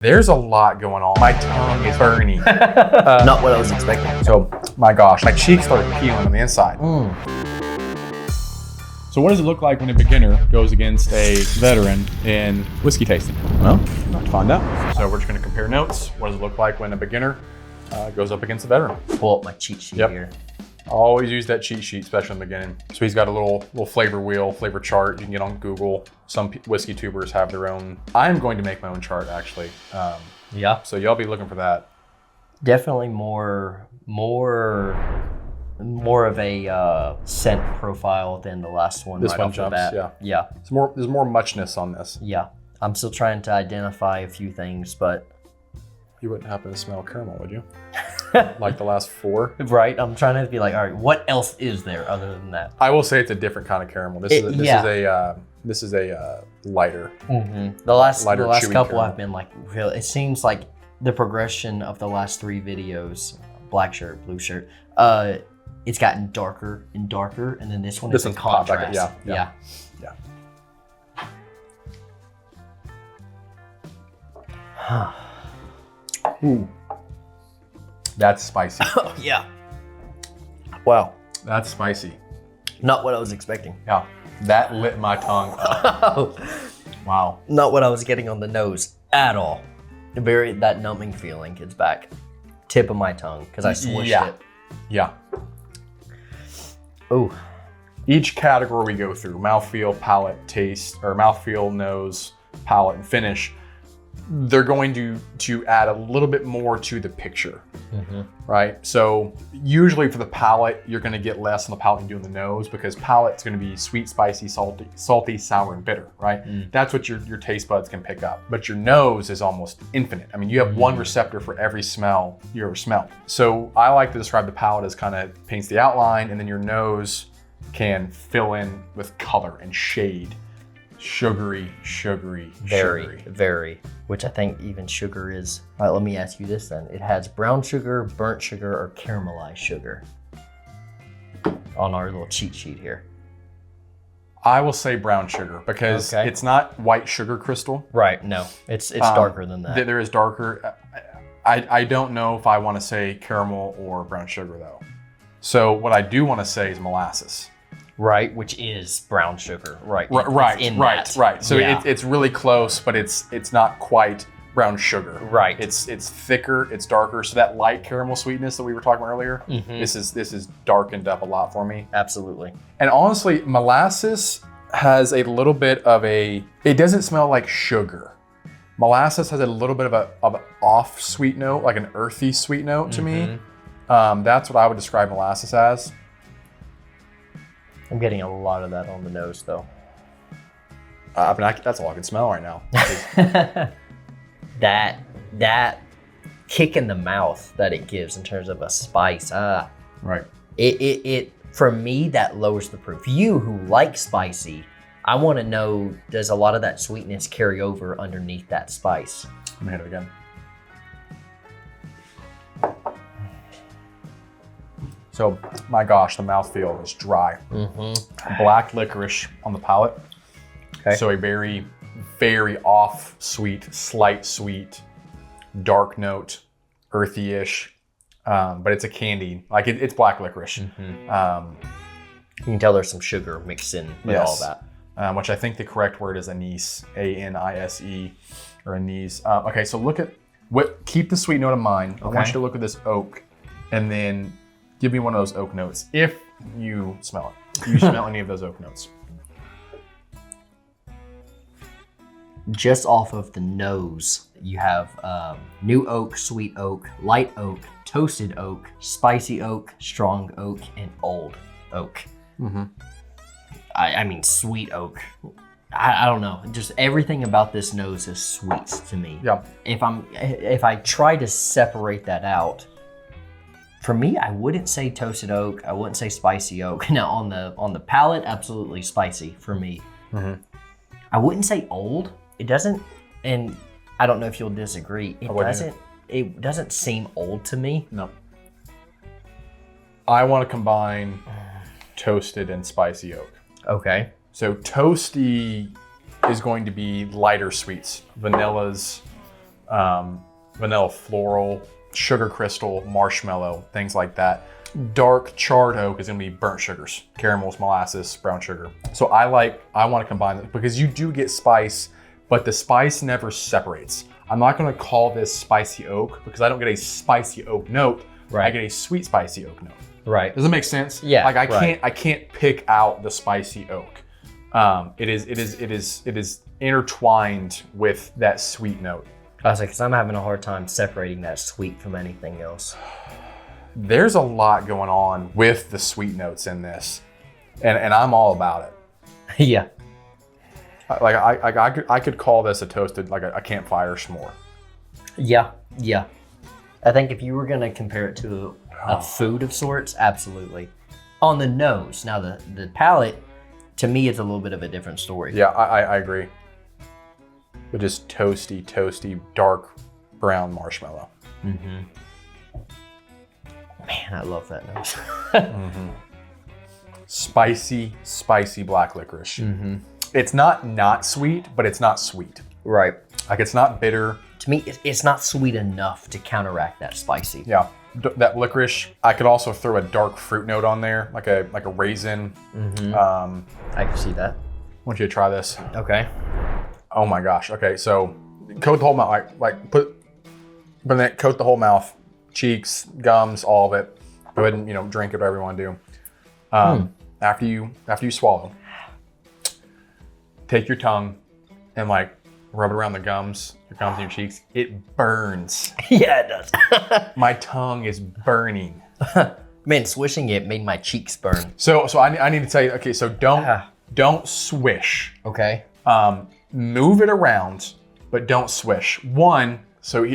There's a lot going on. My tongue is burning. Not what I was expecting. So, my gosh, my cheeks started peeling on the inside. So what does it look like when a beginner goes against a veteran in whiskey tasting? Well, not to find out. So we're just gonna compare notes. What does it look like when a beginner goes up against a veteran? Pull up my cheat sheet here. Always use that cheat sheet, especially in the beginning. So he's got a little flavor wheel, flavor chart you can get on Google. Some whiskey tubers have their own. I'm going to make my own chart actually. Yeah. So y'all be looking for that. Definitely more of a scent profile than the last one. This right one off jumps, the bat. yeah. There's more muchness on this. Yeah. I'm still trying to identify a few things, but You wouldn't happen to smell caramel, would you? Like the last four? right. I'm trying to be like, all right, what else is there other than that? I will say it's a different kind of caramel. This is a lighter. Mm-hmm. The last chewy couple caramel. I've been like, really, it seems like the progression of the last three videos, black shirt, blue shirt, it's gotten darker and darker, and then this one is in popped back contrast. up, yeah. Ooh. That's spicy. Oh yeah. Wow. That's spicy. Not what I was expecting. Yeah. That lit my tongue up. Wow. Not what I was getting on the nose at all. That numbing feeling is back. Tip of my tongue because I swished it. Yeah. Oh. Each category we go through, mouthfeel, palate, taste, or mouthfeel, nose, palate, and finish, they're going to add a little bit more to the picture, right? So usually for the palate, you're going to get less on the palate than you do on the nose because palate's going to be sweet, spicy, salty, sour, and bitter, right? That's what your taste buds can pick up. But your nose is almost infinite. I mean, you have one receptor for every smell you ever smelled. So I like to describe the palate as kind of paints the outline, and then your nose can fill in with color and shade. Sugary. Very. Which I think even sugar is. All right, let me ask you this then. It has brown sugar, burnt sugar, or caramelized sugar on our little cheat sheet here. I will say brown sugar because it's not white sugar crystal. Right, no. It's darker than that. There is darker. I don't know if I want to say caramel or brown sugar though. So what I do want to say is molasses. Right, which is brown sugar. Right. So it's really close, but it's not quite brown sugar. Right. It's thicker, it's darker. So that light caramel sweetness that we were talking about earlier, this is darkened up a lot for me. Absolutely. And honestly, molasses has a little bit of it doesn't smell like sugar. Molasses has a little bit of an off sweet note, like an earthy sweet note to me. That's what I would describe molasses as. I'm getting a lot of that on the nose, though. That's all I can smell right now. that kick in the mouth that it gives in terms of a spice. Right. It for me, that lowers the proof. You who like spicy, I want to know, does a lot of that sweetness carry over underneath that spice? Let me hit it again. So, my gosh, the mouthfeel is dry. Black licorice on the palate. Okay. So a very, very off sweet, slight sweet, dark note, earthy-ish, but it's a candy. Like it's black licorice. You can tell there's some sugar mixed in with all that. Which I think the correct word is anise, A-N-I-S-E, or anise. Okay, so keep the sweet note in mind. I want you to look at this oak, and then give me one of those oak notes if you smell it. If you smell any of those oak notes. Just off of the nose, you have new oak, sweet oak, light oak, toasted oak, spicy oak, strong oak, and old oak. I mean, sweet oak. I don't know. Just everything about this nose is sweet to me. Yeah. If I try to separate that out, for me, I wouldn't say toasted oak. I wouldn't say spicy oak. Now on the palate, absolutely spicy for me. I wouldn't say old. It doesn't, and I don't know if you'll disagree. It doesn't seem old to me. No. I want to combine toasted and spicy oak. Okay. So toasty is going to be lighter sweets, vanillas, vanilla floral, sugar crystal, marshmallow, things like that. Dark charred oak is gonna be burnt sugars, caramels, molasses, brown sugar. So I want to combine it because you do get spice, but the spice never separates. I'm not gonna call this spicy oak because I don't get a spicy oak note. Right. I get a sweet spicy oak note. Right. Does it make sense? Yeah. Like I can't pick out the spicy oak. It is intertwined with that sweet note. I was like, because I'm having a hard time separating that sweet from anything else. There's a lot going on with the sweet notes in this, and I'm all about it. Yeah. Like I could call this a toasted, like a campfire s'more. Yeah. Yeah. I think if you were gonna compare it to a food of sorts, absolutely. On the nose, now the palate, to me, it's a little bit of a different story. Yeah, I agree. But just toasty, dark brown marshmallow. Mm-hmm. Man, I love that nose. Mm-hmm. Spicy black licorice. Mm-hmm. It's not sweet, but it's not sweet. Right. Like it's not bitter. To me, it's not sweet enough to counteract that spicy. Yeah, that licorice. I could also throw a dark fruit note on there, like a raisin. Mm-hmm. I can see that. I want you to try this. Okay. Oh my gosh. Okay, so coat the whole mouth. Like coat the whole mouth, cheeks, gums, all of it. Go ahead and drink it, whatever you want to do. After you swallow, take your tongue and rub it around your gums and your cheeks. It burns. Yeah, it does. My tongue is burning. Man, swishing it made my cheeks burn. So I need to tell you. Okay, so don't swish. Okay. Move it around, but don't swish. I'm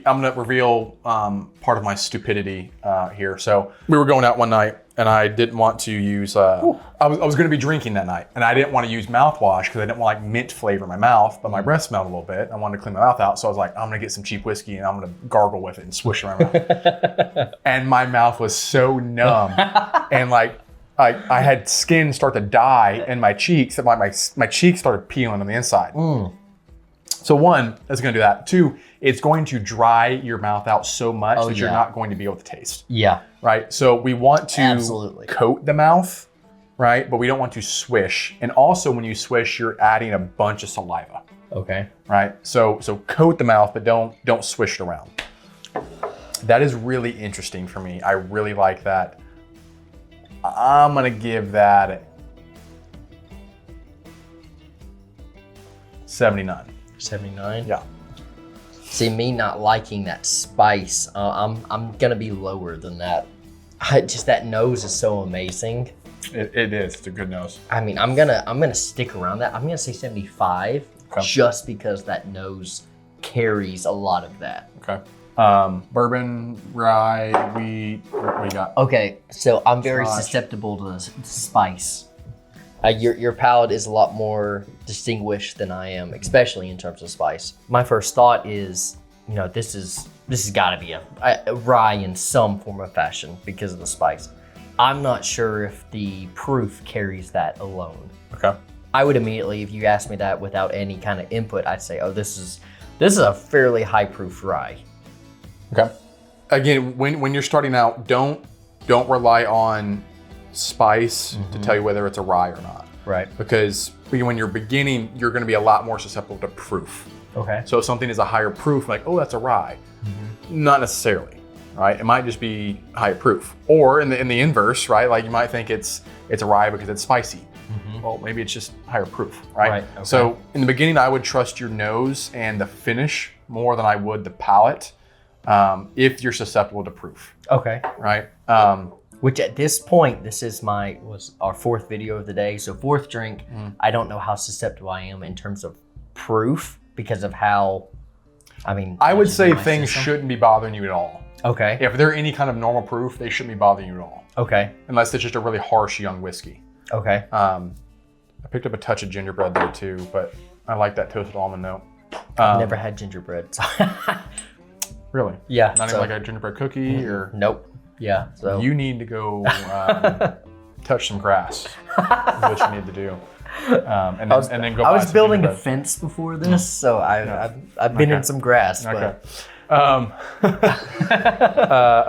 gonna reveal part of my stupidity here. So we were going out one night, and I didn't want to use. I was gonna be drinking that night, and I didn't want to use mouthwash because I didn't want mint flavor in my mouth, but my breath smelled a little bit. I wanted to clean my mouth out, so I was like, I'm gonna get some cheap whiskey and I'm gonna gargle with it and swish it around my mouth. And my mouth was so numb, and I had skin start to die in my cheeks, and my cheeks started peeling on the inside. So one, it's gonna do that. Two, it's going to dry your mouth out so much that you're not going to be able to taste. Yeah. Right? So we want to coat the mouth, right? But we don't want to swish. And also when you swish, you're adding a bunch of saliva. Okay. Right? So coat the mouth, but don't swish it around. That is really interesting for me. I really like that. I'm gonna give that 79. 79? Yeah. See, me not liking that spice, I'm gonna be lower than that. Just that nose is so amazing. It is. It's a good nose. I mean, I'm gonna stick around that. I'm gonna say 75, just because that nose carries a lot of that. Okay. Bourbon, rye, wheat. What you got? Okay, so I'm very susceptible to spice. Your palate is a lot more distinguished than I am, especially in terms of spice. My first thought is, this has got to be a rye in some form of fashion because of the spice. I'm not sure if the proof carries that alone. Okay. I would immediately, if you asked me that without any kind of input, I'd say, oh, this is a fairly high proof rye. Okay. Again, when you're starting out, don't rely on spice to tell you whether it's a rye or not. Right. Because when you're beginning, you're going to be a lot more susceptible to proof. Okay. So if something is a higher proof, like, oh, that's a rye. Not necessarily, right? It might just be higher proof. Or in the inverse, right? Like you might think it's a rye because it's spicy. Well, maybe it's just higher proof, right? Okay. So in the beginning, I would trust your nose and the finish more than I would the palate if you're susceptible to proof. Okay. Right? Which at this point, this is was our fourth video of the day. So fourth drink, I don't know how susceptible I am in terms of proof because of how, I would say things shouldn't be bothering you at all. Okay. If they're any kind of normal proof, they shouldn't be bothering you at all. Okay. Unless it's just a really harsh young whiskey. Okay. I picked up a touch of gingerbread there too, but I like that toasted almond note. I've never had gingerbread. So Really? Yeah. Not even like a gingerbread cookie or? Nope. Yeah. So you need to go touch some grass. Is what you need to do. and then go. I buy was some building a gingerbread. fence before this, so I've been in some grass. Okay. But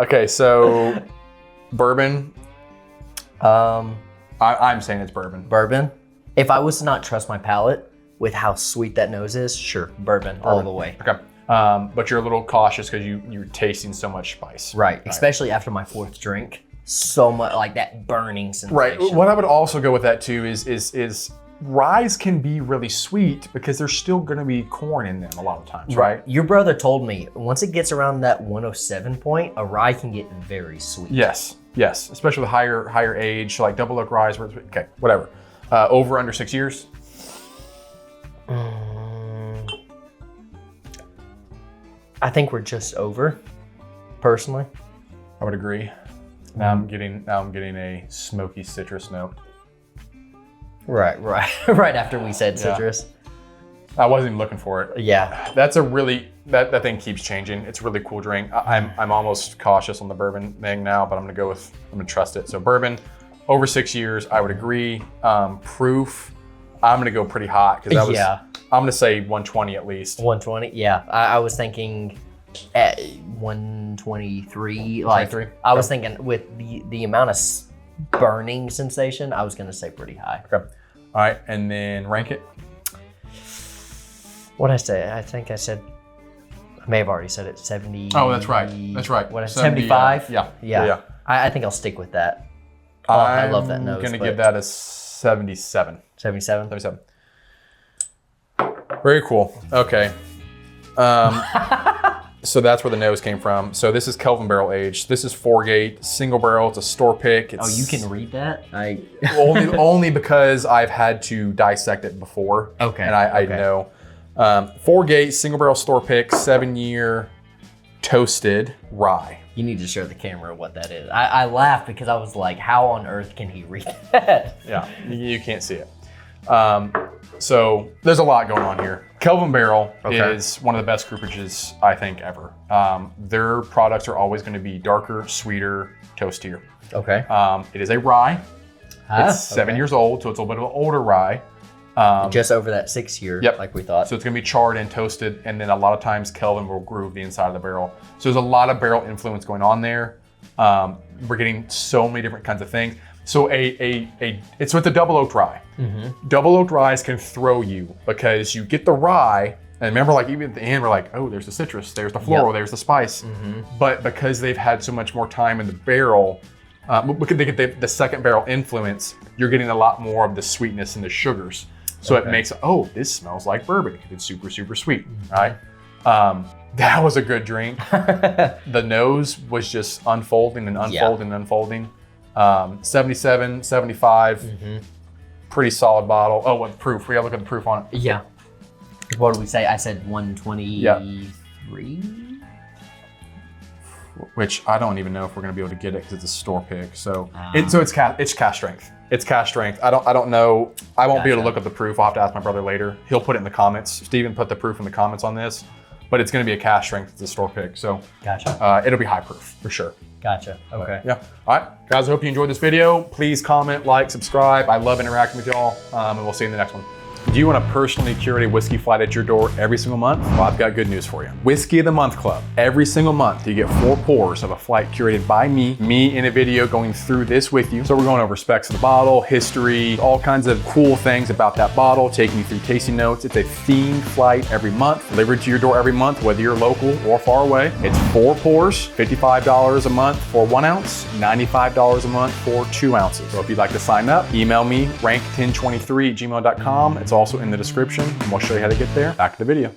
Okay, so bourbon. I'm saying it's bourbon. bourbon. If I was to not trust my palate with how sweet that nose is, sure, bourbon all the way. Okay. But you're a little cautious because you're tasting so much spice. Right, especially after my 4th drink. So much like that burning sensation. Right. What I would also go with that too is ryes can be really sweet because there's still going to be corn in them a lot of times, right? Your brother told me once it gets around that 107 point, a rye can get very sweet. Yes. Especially with higher age, like double oak ryes. Okay, whatever. Over under 6 years. I think we're just over, personally. I would agree. Now I'm getting a smoky citrus note. Right. Right after we said citrus. I wasn't even looking for it. Yeah. That's a really that thing keeps changing. It's a really cool drink. I'm almost cautious on the bourbon thing now, but I'm gonna trust it. So bourbon, over 6 years, I would agree. Proof, I'm gonna go pretty hot because I'm gonna say 120 at least. 120. Yeah. I was thinking at 123. Like 23? I was thinking with the amount of burning sensation, I was gonna say pretty high. Okay. All right, and then rank it. What'd I say? I think I said, I may have already said it, 70. Oh, that's right. What, 70, 75? Yeah. I think I'll stick with that. I love that nose. I'm gonna give that a 77. 77? 77. Very cool. Okay. So that's where the nose came from. So this is Kelvin barrel aged. This is 4-gate, single barrel. It's a store pick. It's you can read that? only because I've had to dissect it before. Okay. And I know. 4-gate, single barrel store pick, 7-year toasted rye. You need to show the camera what that is. I laughed because I was like, how on earth can he read that? Yeah, you can't see it. So there's a lot going on here. Kelvin Barrel is one of the best cooperages I think ever. Their products are always going to be darker, sweeter, toastier. Okay. It is a rye. It's 7 years old, so it's a little bit of an older rye. Just over that 6 year, like we thought. So it's going to be charred and toasted, and then a lot of times Kelvin will groove the inside of the barrel. So there's a lot of barrel influence going on there. We're getting so many different kinds of things. So it's with the double oaked rye. Mm-hmm. Double oaked ryes can throw you because you get the rye, and remember, like even at the end, we're like, oh, there's the citrus, there's the floral, there's the spice. Mm-hmm. But because they've had so much more time in the barrel, because they get the second barrel influence, you're getting a lot more of the sweetness and the sugars. So it makes, oh, this smells like bourbon. It's super, super sweet, right? That was a good drink. The nose was just unfolding and unfolding and unfolding. 77, 75, pretty solid bottle. Oh, what proof? We gotta look at the proof on it. Yeah. What did we say? I said 123. Which I don't even know if we're gonna be able to get it because it's a store pick. So it's cast strength. It's cast strength. I don't know. I won't be able to look up the proof. I'll have to ask my brother later. He'll put it in the comments. Steven put the proof in the comments on this, but it's gonna be a cast strength. It's a store pick. So it'll be high proof for sure. Gotcha. Okay. Yeah. All right, guys. I hope you enjoyed this video. Please comment, like, subscribe. I love interacting with y'all, and we'll see you in the next one. Do you want to personally curate a whiskey flight at your door every single month? Well, I've got good news for you. Whiskey of the Month Club. Every single month, you get 4 pours of a flight curated by me in a video going through this with you. So we're going over specs of the bottle, history, all kinds of cool things about that bottle, taking you through tasting notes. It's a themed flight every month, delivered to your door every month, whether you're local or far away. It's 4 pours, $55 a month for 1 ounce, $95 a month for 2 ounces. So if you'd like to sign up, email me, rank1023@gmail.com. It's also in the description, and we'll show you how to get there. Back to the video.